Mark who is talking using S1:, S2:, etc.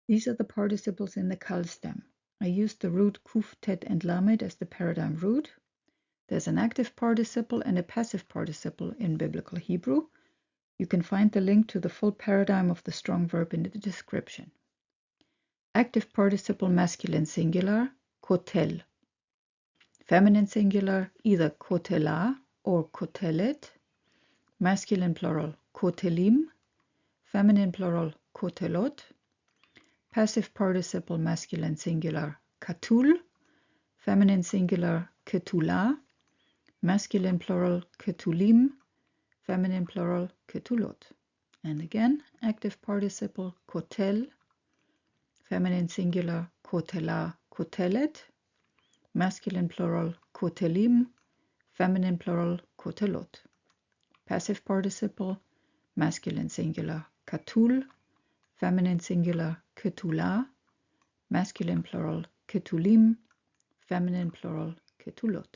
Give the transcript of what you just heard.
S1: These are the participles in the kal stem. I used the root kuf, tet, and lamed as the paradigm root. There's an active participle and a passive participle in Biblical Hebrew. You can find the link to the full paradigm of the strong verb in the description. Active participle masculine singular, kotel. Feminine singular, either kotela or kotelet. Masculine plural, kotelim. Feminine plural, kotelot. Passive participle masculine singular, katul. Feminine singular, ketula. Masculine plural, ketulim. Feminine plural, ketulot. And again, active participle, kotel. Feminine singular, kotela, kotelet. Masculine plural, kotelim. Feminine plural, kotelot. Passive participle, masculine singular, katul. Feminine singular, ketula. Masculine plural, ketulim. Feminine plural, ketulot.